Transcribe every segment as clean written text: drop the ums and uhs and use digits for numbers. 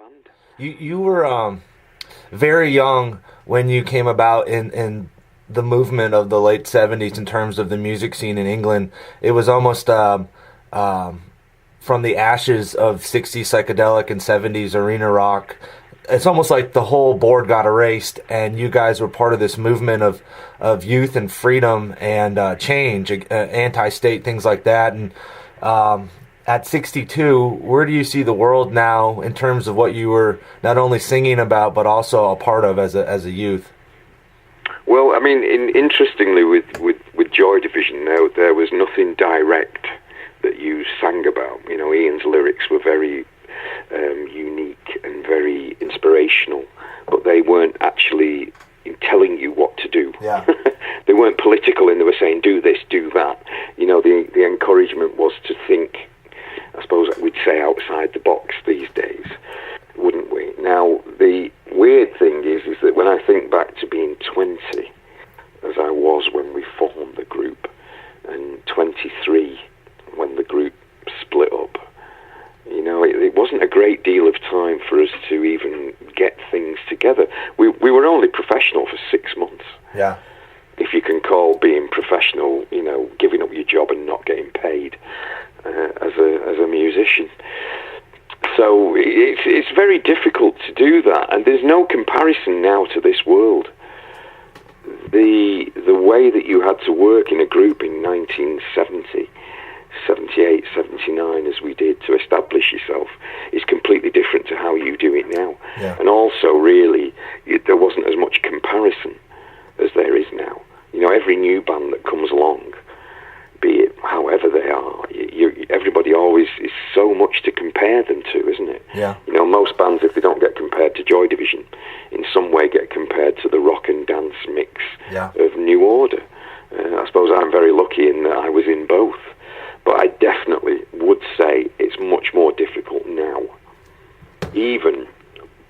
band. You were very young when you came about in the movement of the late 70s in terms of the music scene in England. It was almost from the ashes of 60s psychedelic and 70s arena rock. It's almost like the whole board got erased, and you guys were part of this movement of youth and freedom and change, anti-state, things like that. And at 62, where do you see the world now in terms of what you were not only singing about but also a part of as a youth? Well, I mean, interestingly, with Joy Division, there was nothing direct that you sang about. You know, Ian's lyrics were very unique and very inspirational, but they weren't actually telling you what to do. Yeah. They weren't political, and they were saying, do this, do that. You know, the encouragement was to think, I suppose we'd say, outside the box these days, wouldn't we? Now, the weird thing is that when I think back to being 20, as I was when we formed the group, and 23 when the group split up, you know, it wasn't a great deal of time for us to even get things together. We were only professional for 6 months. Yeah. If you can call being professional, you know, giving up your job and not getting paid as a musician. So it's very difficult to do that, and there's no comparison now to this world. The way that you had to work in a group in 1970, 78, 79, as we did, to establish yourself is completely different to how you do it now. Yeah. And also, really, there wasn't as much comparison as there is now. You know, every new band that comes along, be it however they are, everybody always is so much to compare them to, isn't it? Yeah. You know, most bands, if they don't get compared to Joy Division, in some way get compared to the rock and dance mix of New Order. I suppose I'm very lucky in that I was in both. But I definitely would say it's much more difficult now, even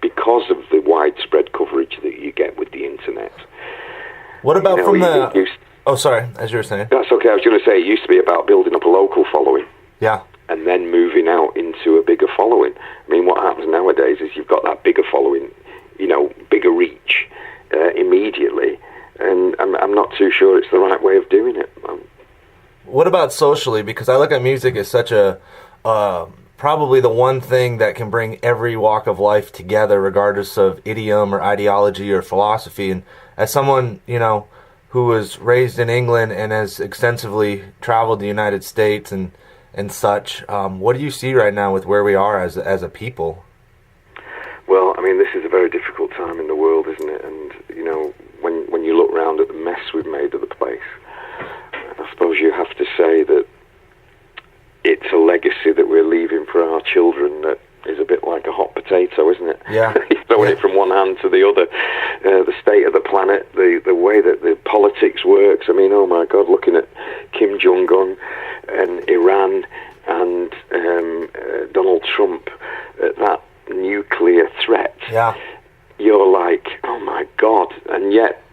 because of the widespread coverage that you get with the internet. What about from the... Oh, sorry, as you were saying. That's okay. I was going to say, it used to be about building up a local following. Yeah. And then moving out into a bigger following. I mean, what happens nowadays is you've got that bigger following, you know, bigger reach immediately. And I'm not too sure it's the right way of doing it. What about socially? Because I look at music as such a... probably the one thing that can bring every walk of life together, regardless of idiom or ideology or philosophy. And as someone, you know, who was raised in England and has extensively traveled the United States and such, what do you see right now with where we are as a people? Well, I mean, this is a very difficult time in the world, isn't it? And, you know, when you look round at the mess we've made of the place, I suppose you have to say that it's a legacy that we're leaving for our children that is a bit like a hot potato, isn't it? Yeah. You're throwing it from one hand to the other. The state of the planet, the way that the politics works. I mean, oh my God, looking at Kim Jong-un and Iran and Donald Trump, that nuclear threat. Yeah. You're like, oh my God. And yet,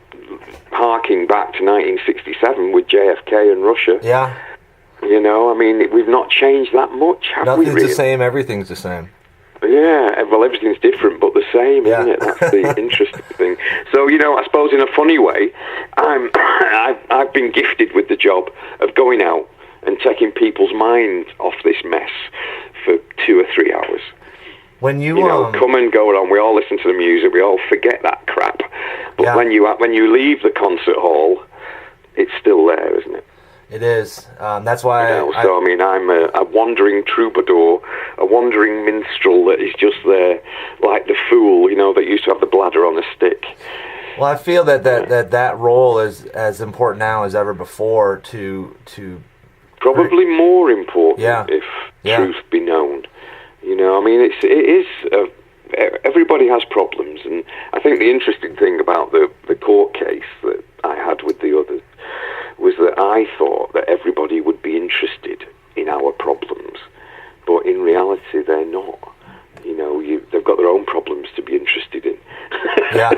harking back to 1967 with JFK and Russia. Yeah. You know, I mean, we've not changed that much, have we? Nothing's the same, everything's the same. Yeah, well, everything's different, but the same, isn't it? That's the interesting thing. So, you know, I suppose in a funny way, I've been gifted with the job of going out and taking people's minds off this mess for 2 or 3 hours. When you know, come and go on, we all listen to the music, we all forget that crap. But when you leave the concert hall, it's still there, isn't it? It is. That's why. You know, so I mean, I'm a wandering troubadour, a wandering minstrel that is just there, like the fool, you know, that used to have the bladder on a stick. Well, I feel that role is as important now as ever before. To probably more important, if truth be known. You know, I mean, it is. Everybody has problems, and I think the interesting thing about the court case that I had with the others was that I thought that everybody would be interested in our problems, but in reality they're not. You know, they've got their own problems to be interested in. Yeah.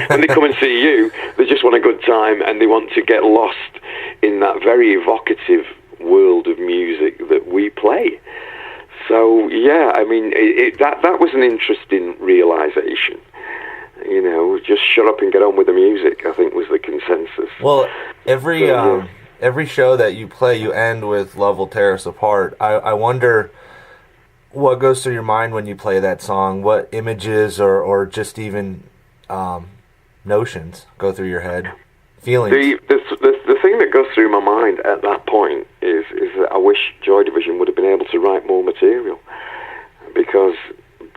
When they come and see you, they just want a good time, and they want to get lost in that very evocative world of music that we play. So yeah, I mean, that was an interesting realization. You know, just shut up and get on with the music, I think was the consensus. Well, every show that you play, you end with "Love Will Tear Us Apart." I wonder what goes through your mind when you play that song. What images or just even notions go through your head? Feelings. The thing that goes through my mind at that point is that I wish Joy Division would have been able to write more material, because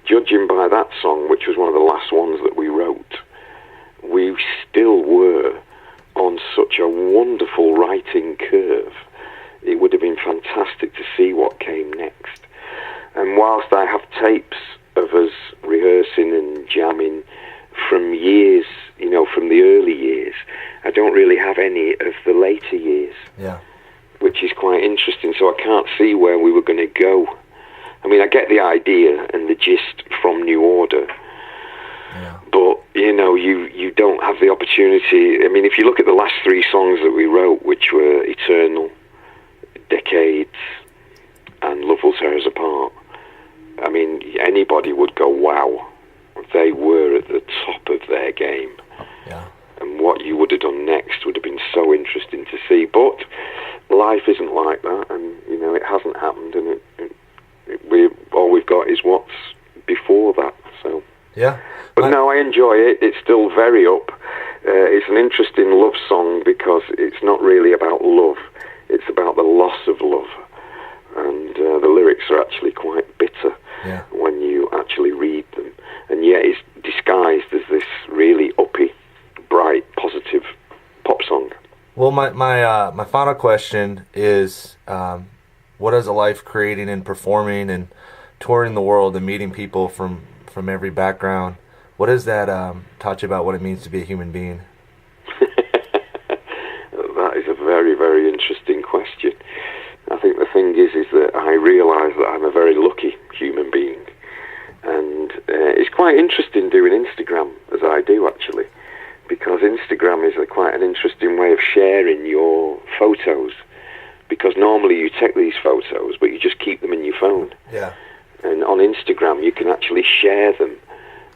judging by that song, which was one of the last ones that we wrote, we still were on such a wonderful writing curve. It would have been fantastic to see what came next. And whilst I have tapes of us rehearsing and jamming from years, you know, from the early years, I don't really have any of the later years. Yeah. Which is quite interesting, so I can't see where we were going to go. I mean, I get the idea and the gist from New Order, but, you know, you don't have the opportunity. I mean, if you look at the last three songs that we wrote, which were Eternal, Decades, and Love Will Tear Us Apart, I mean, anybody would go, wow, they were at the top of their game. Yeah. And what you would have done next would have been so interesting to see. But life isn't like that, and, you know, it hasn't happened, and all we've got is what's before that. So yeah, but no, I enjoy it. It's still very up. It's an interesting love song because it's not really about love. It's about the loss of love, and the lyrics are actually quite bitter when you actually read them. And yet it's disguised as this really uppy, bright, positive pop song. Well, my final question is, what is a life creating and performing and touring the world and meeting people from every background? What does that taught you about what it means to be a human being? That is a very, very interesting question. I think the thing is that I realise that I'm a very lucky human being. And it's quite interesting doing Instagram, as I do actually, because Instagram is quite an interesting way of sharing your photos. Because normally you take these photos, but you just keep them in your phone. Yeah. And on Instagram, you can actually share them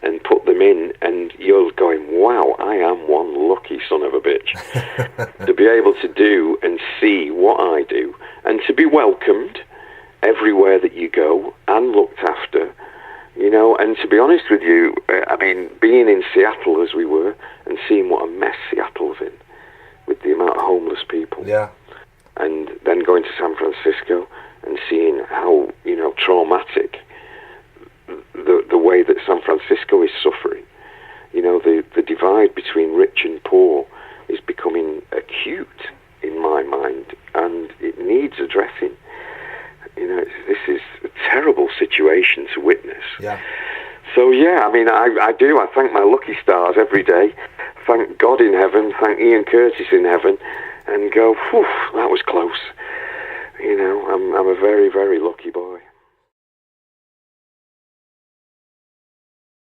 and put them in, and you're going, wow, I am one lucky son of a bitch to be able to do and see what I do, and to be welcomed everywhere that you go and looked after, you know. And to be honest with you, I mean, being in Seattle as we were and seeing what a mess Seattle's in with the amount of homeless people. Yeah. And then going to San Francisco and seeing how, you know, traumatic the way that San Francisco is suffering. You know, the divide between rich and poor is becoming acute in my mind, and it needs addressing. You know, this is a terrible situation to witness. Yeah. So, yeah, I mean, I do. I thank my lucky stars every day. Thank God in heaven, thank Ian Curtis in heaven, and go, whew, that was close. You know, I'm a very, very lucky boy.